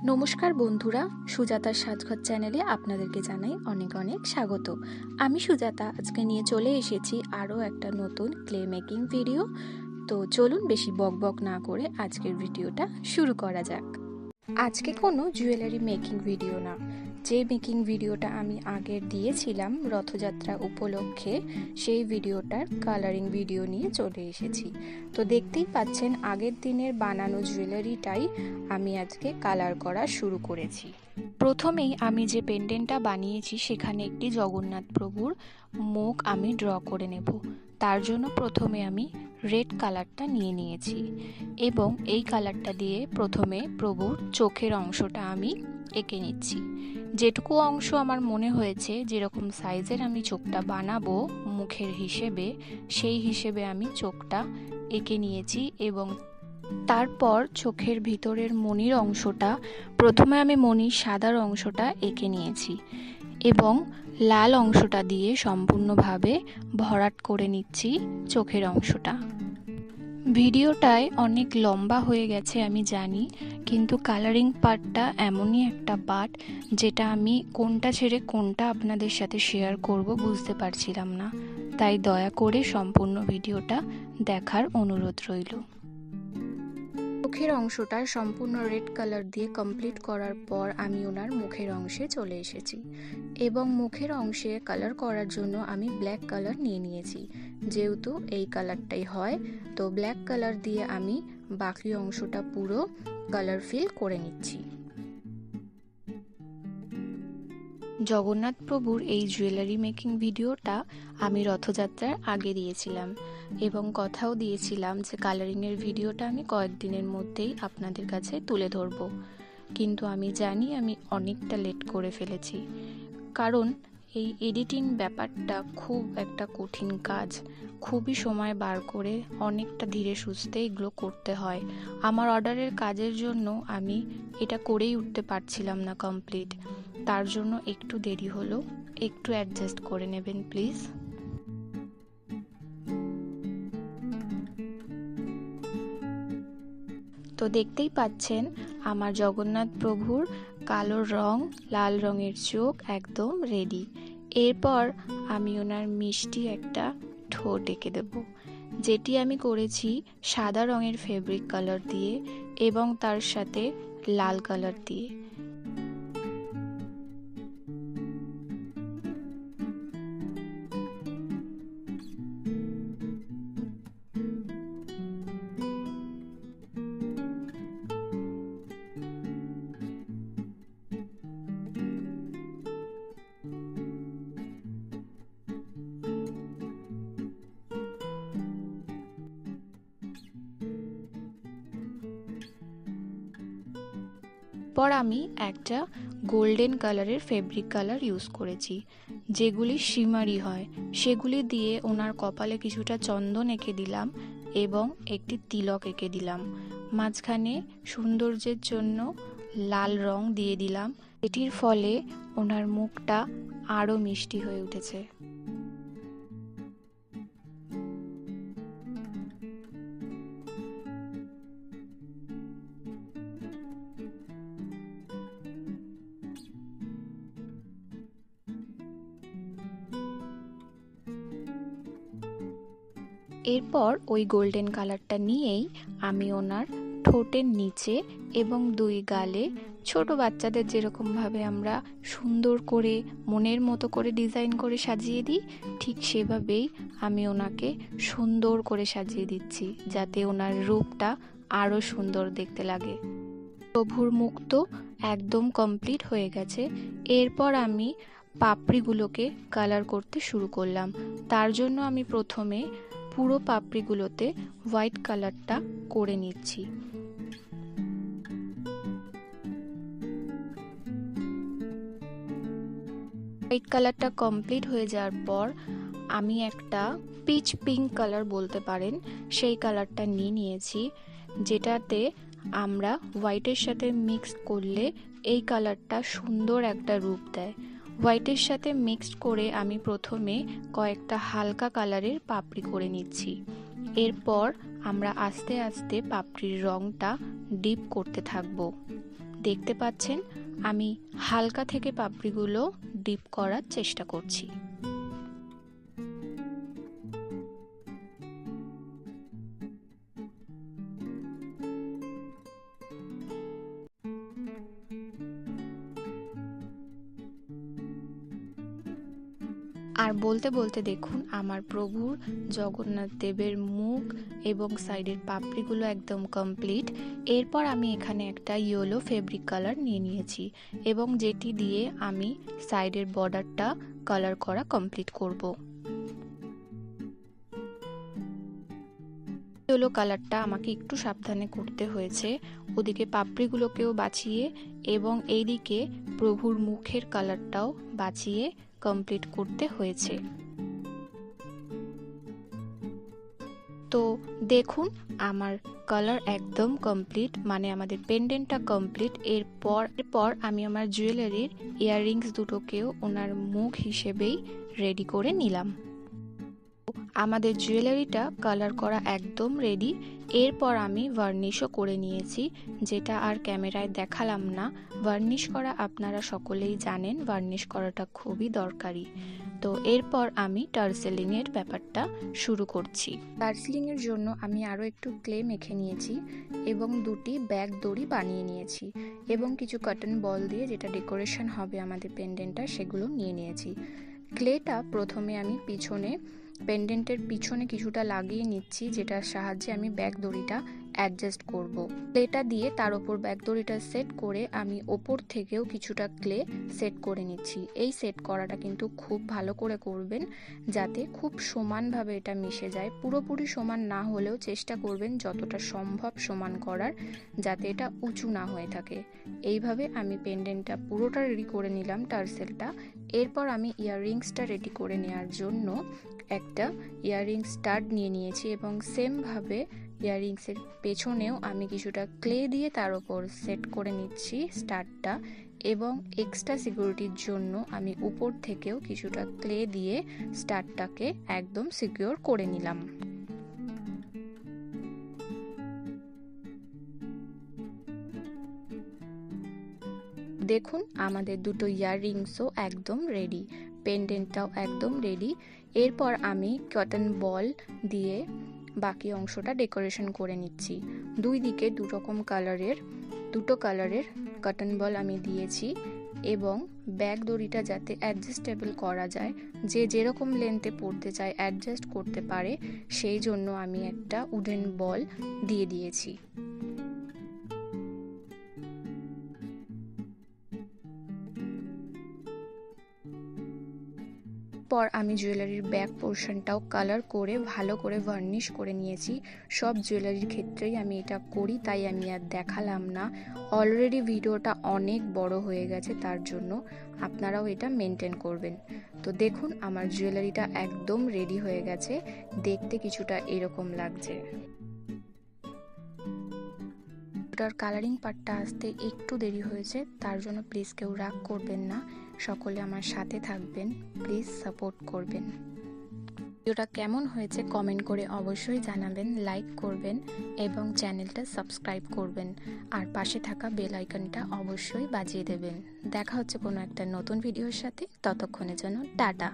নমস্কার বন্ধুরা, সুজাতার সাজঘর চ্যানেলে আপনাদেরকে জানাই অনেক অনেক স্বাগত। আমি সুজাতা আজকে নিয়ে চলে এসেছি আরও একটা নতুন ক্লে মেকিং ভিডিও। তো চলুন বেশি বকবক না করে আজকের ভিডিওটা শুরু করা যাক। আজকে কোনো জুয়েলারি মেকিং ভিডিও না, যে মেকিং ভিডিওটা আমি আগের দিয়েছিলাম রথযাত্রা উপলক্ষে, সেই ভিডিওটার কালারিং ভিডিও নিয়ে চলে এসেছি। তো দেখতেই পাচ্ছেন আগের দিনের বানানো জুয়েলারিটাই আমি আজকে কালার করা শুরু করেছি। প্রথমেই আমি যে পেন্ডেন্টটা বানিয়েছি সেখানে একটি জগন্নাথ প্রভুর মুখ আমি ড্র করে নেব। তার জন্য প্রথমে আমি রেড কালারটা নিয়ে নিয়েছি এবং এই কালারটা দিয়ে প্রথমে প্রভুর চোখের অংশটা আমি এঁকে নিচ্ছি। যেটুকু অংশ আমার মনে হয়েছে যেরকম সাইজের আমি চোখটা বানাবো মুখের হিসেবে, সেই হিসেবে আমি চোখটা এঁকে নিয়েছি এবং তারপর চোখের ভিতরের মণির অংশটা প্রথমে আমি মণির সাদার অংশটা এঁকে নিয়েছি এবং লাল অংশটা দিয়ে সম্পূর্ণভাবে ভরাট করে নিচ্ছি চোখের অংশটা। ভিডিওটায় অনেক লম্বা হয়ে গেছে আমি জানি, কিন্তু কালারিং পার্টটা এমনই একটা পার্ট যেটা আমি কোনটা ছেড়ে কোনটা আপনাদের সাথে শেয়ার করব বুঝতে পারছিলাম না, তাই দয়া করে সম্পূর্ণ ভিডিওটা দেখার অনুরোধ রইল। চোখের অংশটা সম্পূর্ণ রেড কালার দিয়ে কমপ্লিট করার পর আমি ওনার মুখের অংশে চলে এসেছি এবং মুখের অংশে কালার করার জন্য আমি ব্ল্যাক কালার নিয়ে নিয়েছি। যেহেতু এই কালারটাই হয়, তো ব্ল্যাক কালার দিয়ে আমি বাকি অংশটা পুরো কালার ফিল করে নিচ্ছি। জগন্নাথ প্রভুর এই জুয়েলারি মেকিং ভিডিওটা আমি রথযাত্রার আগে দিয়েছিলাম এবং কথাও দিয়েছিলাম যে কালারিংয়ের ভিডিওটা আমি কয়েকদিনের মধ্যেই আপনাদের কাছে তুলে ধরবো, কিন্তু আমি জানি আমি অনেকটা লেট করে ফেলেছি, কারণ এই এডিটিং ব্যাপারটা খুব একটা কঠিন কাজ। খুবই সময় বার করে অনেকটা ধীরে সুস্থে এগুলো করতে হয়। আমার অর্ডারের কাজের জন্য আমি এটা করেই উঠতে পারছিলাম না কমপ্লিট, তার জন্য একটু দেরি হলো, একটু অ্যাডজাস্ট করে নেবেন প্লিজ। তো দেখতেই পাচ্ছেন আমার জগন্নাথ প্রভুর কালো রং, লাল রঙের চোখ একদম রেডি। এরপর আমি ওনার মিষ্টি একটা ঠোঁট এঁকে দেব, যেটি আমি করেছি সাদা রঙের ফেব্রিক কালার দিয়ে এবং তার সাথে লাল কালার দিয়ে। পর আমি একটা গোল্ডেন কালারের ফেব্রিক কালার ইউজ করেছি, যেগুলি শিমারি হয়, সেগুলি দিয়ে ওনার কপালে কিছুটা চন্দন এঁকে দিলাম এবং একটি তিলক এঁকে দিলাম। মাঝখানে সৌন্দর্যের জন্য লাল রং দিয়ে দিলাম, এটির ফলে ওনার মুখটা আরও মিষ্টি হয়ে উঠেছে। এরপর ওই গোল্ডেন কালারটা নিয়েই আমি ওনার ঠোঁটের নিচে এবং দুই গালে ছোট বাচ্চাদের যেরকমভাবে আমরা সুন্দর করে মনের মতো করে ডিজাইন করে সাজিয়ে দিই, ঠিক সেভাবেই আমি ওনাকে সুন্দর করে সাজিয়ে দিচ্ছি যাতে ওনার রূপটা আরও সুন্দর দেখতে লাগে। প্রভুর মুখ তো একদম কমপ্লিট হয়ে গেছে। এরপর আমি পাপড়িগুলোকে কালার করতে শুরু করলাম। তার জন্য আমি প্রথমে পুরো পাপড়িগুলোতে হোয়াইট কালারটা করে নিচ্ছি। হোয়াইট কালারটা কমপ্লিট হয়ে যাওয়ার পর আমি একটা পিচ পিঙ্ক কালার বলতে পারেন, সেই কালারটা নিয়ে নিয়েছি, যেটাতে আমরা হোয়াইটের সাথে মিক্স করলে এই কালারটা সুন্দর একটা রূপ দেয়। হোয়াইটের সাথে মিক্সড করে আমি প্রথমে কয়েকটা হালকা কালারের পাপড়ি করে নিচ্ছি। এরপর আমরা আস্তে আস্তে পাপড়ির রংটা ডিপ করতে থাকবো। দেখতে পাচ্ছেন আমি হালকা থেকে পাপড়িগুলো ডিপ করার চেষ্টা করছি। আর বলতে বলতে দেখুন আমার প্রভুর জগন্নাথ দেবের মুখ এবং সাইডের পাপড়িগুলো একদম কমপ্লিট। এরপর আমি এখানে একটা ইয়েলো ফেব্রিক কালার নিয়ে নিয়েছি এবং যেটি দিয়ে আমি সাইডের বর্ডারটা কালার করা কমপ্লিট করব। ইয়েলো কালারটা আমাকে একটু সাবধানে করতে হয়েছে, ওদিকে পাপড়িগুলোকেও বাঁচিয়ে এবং এইদিকে প্রভুর মুখের কালারটাও বাঁচিয়ে কমপ্লিট করতে হয়েছে। তো দেখুন আমার কালার একদম কমপ্লিট, মানে আমাদের পেন্ডেন্টটা কমপ্লিট। এরপর আমি আমার জুয়েলারির ইয়াররিংস দুটোকেও ওনার মুখ হিসেবেই রেডি করে নিলাম। আমাদের জুয়েলারিটা কালার করা একদম রেডি। এরপর আমি ভার্নিশও করে নিয়েছি, যেটা আর ক্যামেরায় দেখালাম না। ভার্নিশ করা আপনারা সকলেই জানেন, ভার্নিশ করাটা খুবই দরকারি। তো এরপর আমি টার্সেলিংয়ের ব্যাপারটা শুরু করছি। টার্সেলিংয়ের জন্য আমি আরও একটু ক্লে মেখে নিয়েছি এবং দুটি ব্যাগ দড়ি বানিয়ে নিয়েছি এবং কিছু কটন বল দিয়ে যেটা ডেকোরেশন হবে আমাদের পেন্ডেন্টটা সেগুলো নিয়ে নিয়েছি। ক্লেটা প্রথমে আমি পেন্ডেন্টের পিছনে কিছুটা লাগিয়ে নিচ্ছি, যেটার সাহায্যে আমি ব্যাগ দড়িটা অ্যাডজাস্ট করব। ক্লেটা দিয়ে তার ওপর ব্যাগ দড়িটা সেট করে আমি ওপর থেকেও কিছুটা ক্লে সেট করে নিচ্ছি। এই সেট করাটা কিন্তু খুব ভালো করে করবেন যাতে খুব সমানভাবে এটা মিশে যায়। পুরোপুরি সমান না হলেও চেষ্টা করবেন যতটা সম্ভব সমান করার, যাতে এটা উঁচু না হয়ে থাকে। এইভাবে আমি পেন্ডেন্টটা পুরোটা রেডি করে নিলাম, টার্সেলটা। এরপর আমি ইয়াররিংসটা রেডি করে নেওয়ার জন্য একটা ইয়াররিং স্টাড নিয়ে নিয়েছি এবং সেমভাবে ইয়াররিংসের পেছনেও আমি কিছুটা ক্লে দিয়ে তার উপর সেট করে নিচ্ছি স্টাডটা, এবং এক্সট্রা সিকিউরিটির জন্য আমি উপর থেকেও কিছুটা ক্লে দিয়ে স্টাডটাকে একদম সিকিউর করে নিলাম। দেখুন আমাদের দুটো ইয়াররিংসও একদম রেডি, পেন্ডেন্টটাও একদম রেডি। এরপর আমি কটন বল দিয়ে বাকি অংশটা ডেকোরেশন করে নিচ্ছি। দুই দিকে দুটো কালারের কটন বল আমি দিয়েছি এবং ব্যাগ দড়িটা যাতে অ্যাডজাস্টেবল করা যায়, যে যেরকম লেন্থে পড়তে চায় অ্যাডজাস্ট করতে পারে, সেই জন্য আমি একটা উডেন বল দিয়ে দিয়েছি। পর আমি জুয়েলারির ব্যাক পোর্শনটাও কালার করে ভালো করে ভার্নিশ করে নিয়েছি। সব জুয়েলারির ক্ষেত্রেই আমি এটা করি, তাই আমি আর দেখালাম না। অলরেডি ভিডিওটা অনেক বড় হয়ে গেছে, তার জন্য আপনারাও এটা মেনটেন করবেন। তো দেখুন আমার জুয়েলারিটা একদম রেডি হয়ে গেছে, দেখতে কিছুটা এরকম লাগছে। ওটার কালারিং পার্টটা আসতে একটু দেরি হয়েছে, তার জন্য প্লিজ কেউ রাগ করবেন না। সকলে আমার সাথে থাকবেন, প্লিজ সাপোর্ট করবেন। ভিডিওটা কেমন হয়েছে কমেন্ট করে অবশ্যই জানাবেন, লাইক করবেন এবং চ্যানেলটা সাবস্ক্রাইব করবেন, আর পাশে থাকা বেল আইকনটা অবশ্যই বাজিয়ে দেবেন। দেখা হচ্ছে কোনো একটা নতুন ভিডিওর সাথে, ততক্ষণের জন্য টাটা।